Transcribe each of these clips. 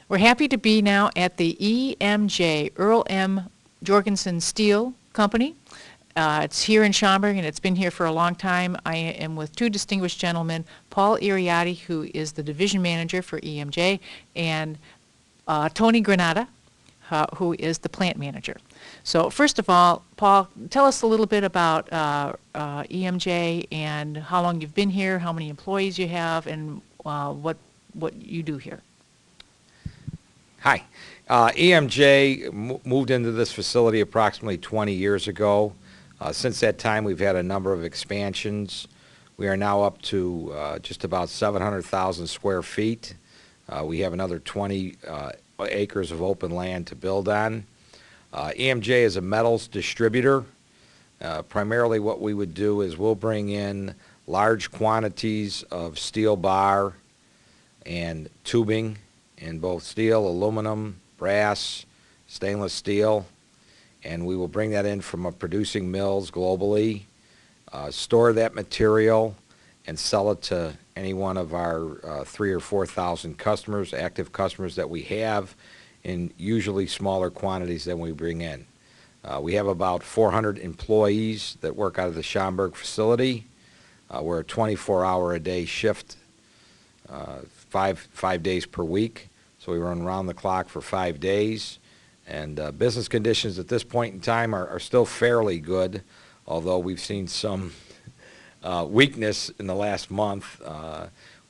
We're happy to be now at the EMJ, Earle M. Jorgensen Steel Company. It's here in Schaumburg, and it's been here for a long time. I am with two distinguished gentlemen, Paul Iriati, who is the division manager for EMJ, and Tony Granata, who is the plant manager. So first of all, Paul, tell us a little bit about EMJ and how long you've been here, how many employees you have, and what you do here. Hi. EMJ moved into this facility approximately 20 years ago. Since that time, we've had a number of expansions. We are now up to just about 700,000 square feet. We have another 20 acres of open land to build on. EMJ is a metals distributor. Primarily what we would do is we'll bring in large quantities of steel bar and tubing in both steel, aluminum, brass, stainless steel, and we will bring that in from producing mills globally, store that material, and sell it to any one of our 3,000 or 4,000 customers, active customers that we have, in usually smaller quantities than we bring in. We have about 400 employees that work out of the Schaumburg facility. We're a 24-hour-a-day shift, 5 days per week. So we run around the clock for 5 days. And business conditions at this point in time are still fairly good, although we've seen some weakness in the last month.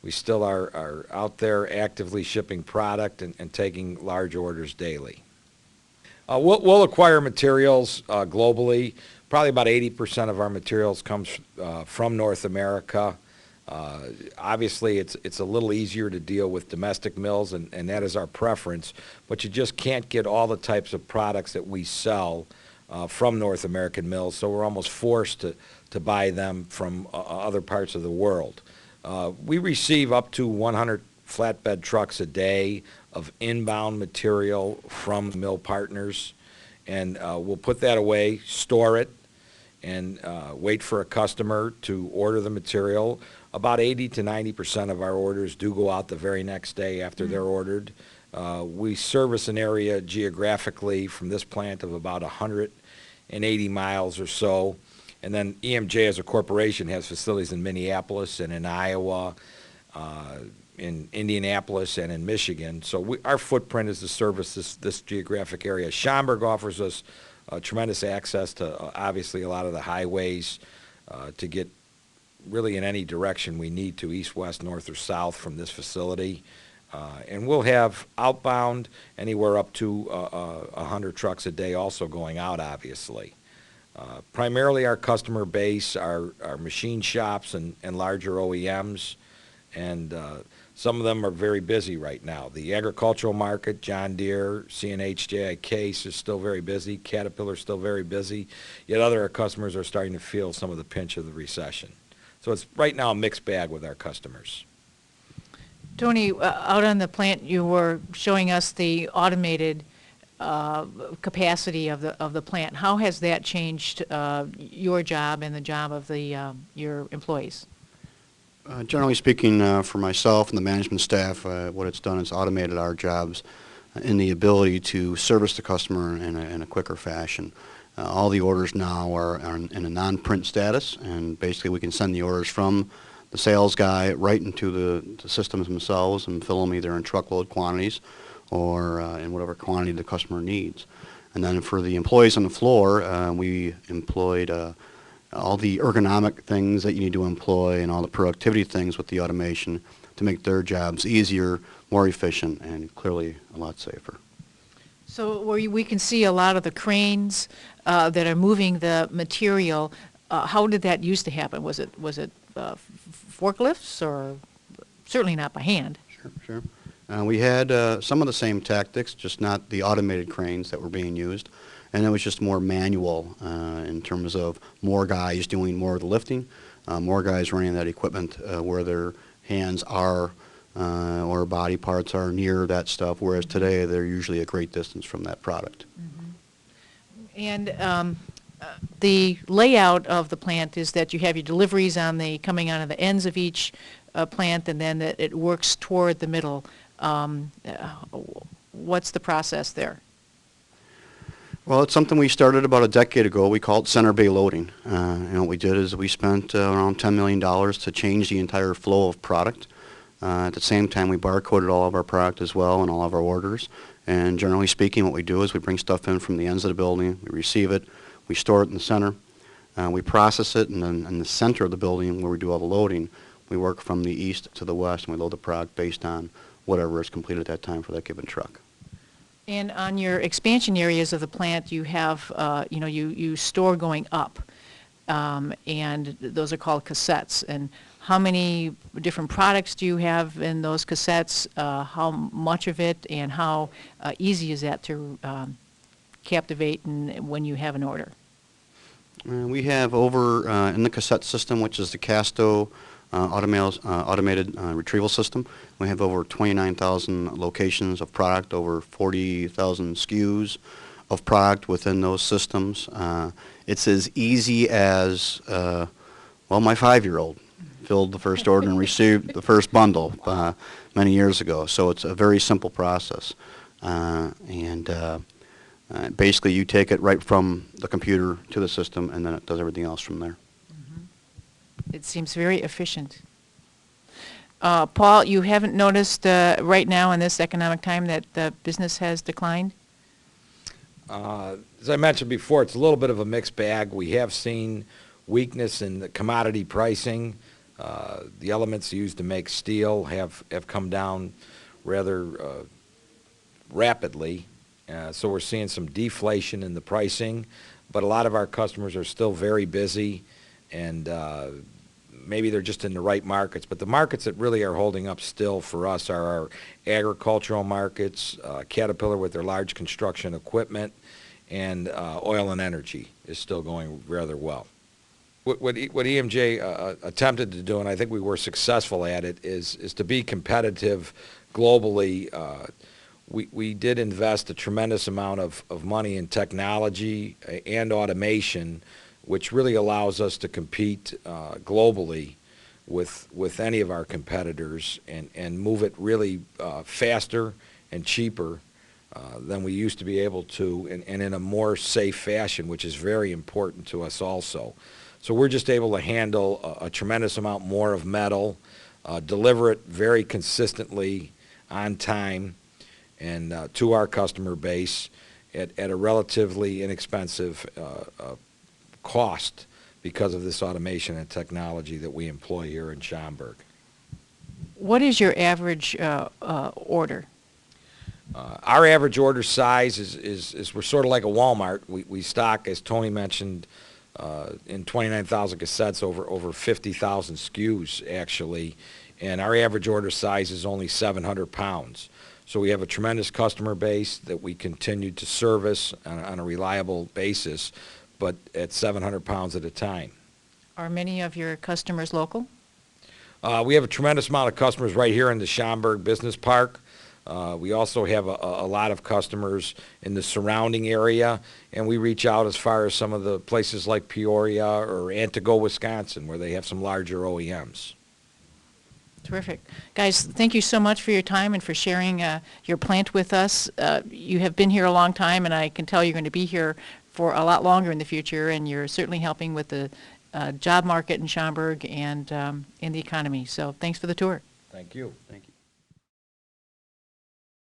We still are out there actively shipping product and taking large orders daily. We'll acquire materials globally. Probably about 80% of our materials comes from North America. Obviously, it's a little easier to deal with domestic mills, and that is our preference, but you just can't get all the types of products that we sell from North American mills, so we're almost forced to buy them from other parts of the world. We receive up to 100 flatbed trucks a day of inbound material from mill partners, and we'll put that away, store it, and wait for a customer to order the material. About 80 to 90% of our orders do go out the very next day after they're ordered. We service an area geographically from this plant of about 180 miles or so. And then EMJ as a corporation has facilities in Minneapolis and in Iowa, in Indianapolis and in Michigan. So our footprint is to service this geographic area. Schaumburg offers us tremendous access to obviously a lot of the highways to get really in any direction we need to, east, west, north, or south from this facility. And we'll have outbound anywhere up to 100 trucks a day also going out, obviously. Primarily our customer base are machine shops and larger OEMs, and some of them are very busy right now. The agricultural market, John Deere, CNH, Case is still very busy. Caterpillar is still very busy. Yet other customers are starting to feel some of the pinch of the recession. So it's right now a mixed bag with our customers. Tony, out on the plant, you were showing us the automated capacity of the plant. How has that changed your job and the job of your employees? Generally speaking, for myself and the management staff, what it's done is automated our jobs in the ability to service the customer in a quicker fashion. All the orders now are in a non-print status, and basically we can send the orders from the sales guy right into the systems themselves and fill them either in truckload quantities or in whatever quantity the customer needs. And then for the employees on the floor, we employed all the ergonomic things that you need to employ and all the productivity things with the automation to make their jobs easier, more efficient, and clearly a lot safer. So where we can see a lot of the cranes that are moving the material, how did that used to happen? Was it forklifts, or certainly not by hand? Sure. We had some of the same tactics, just not the automated cranes that were being used. And it was just more manual in terms of more guys doing more of the lifting, more guys running that equipment where their hands are or body parts are near that stuff, whereas today they're usually a great distance from that product. Mm-hmm. And the layout of the plant is that you have your deliveries coming out of the ends of each plant, and then it works toward the middle. What's the process there? Well, it's something we started about a decade ago. We call it center bay loading. And what we did is we spent around $10 million to change the entire flow of product. At the same time, we barcoded all of our product as well and all of our orders. And generally speaking, what we do is we bring stuff in from the ends of the building, we receive it, we store it in the center, we process it, and then in the center of the building where we do all the loading, we work from the east to the west, and we load the product based on whatever is completed at that time for that given truck. And on your expansion areas of the plant, you have, you store going up, and those are called cassettes. And how many different products do you have in those cassettes? How much of it, and how easy is that to captivate when you have an order? We have over, in the cassette system, which is the Casto automated retrieval system, we have over 29,000 locations of product, over 40,000 SKUs of product within those systems. It's as easy as, my 5-year-old filled the first order and received the first bundle many years ago. So it's a very simple process. Basically, you take it right from the computer to the system, and then it does everything else from there. It seems very efficient. Paul, you haven't noticed right now in this economic time that the business has declined? As I mentioned before, it's a little bit of a mixed bag. We have seen weakness in the commodity pricing. The elements used to make steel have come down rather rapidly. So we're seeing some deflation in the pricing, but a lot of our customers are still very busy, and maybe they're just in the right markets. But the markets that really are holding up still for us are our agricultural markets, Caterpillar with their large construction equipment, and oil and energy is still going rather well. What EMJ attempted to do, and I think we were successful at it, is to be competitive globally. We did invest a tremendous amount of money in technology and automation, which really allows us to compete globally with any of our competitors and move it really faster and cheaper than we used to be able to, and in a more safe fashion, which is very important to us also. So we're just able to handle a tremendous amount more of metal, deliver it very consistently on time, and to our customer base at a relatively inexpensive cost because of this automation and technology that we employ here in Schaumburg. What is your average order? Our average order size is we're sort of like a Walmart. We stock, as Tony mentioned, in 29,000 cassettes, over 50,000 SKUs actually, and our average order size is only 700 pounds. So we have a tremendous customer base that we continue to service on a reliable basis, but at 700 pounds at a time. Are many of your customers local? We have a tremendous amount of customers right here in the Schaumburg Business Park. We also have a lot of customers in the surrounding area, and we reach out as far as some of the places like Peoria or Antigo, Wisconsin, where they have some larger OEMs. Terrific. Guys, thank you so much for your time and for sharing your plant with us. You have been here a long time, and I can tell you're going to be here for a lot longer in the future, and you're certainly helping with the job market in Schaumburg and in the economy. So thanks for the tour. Thank you. Thank you.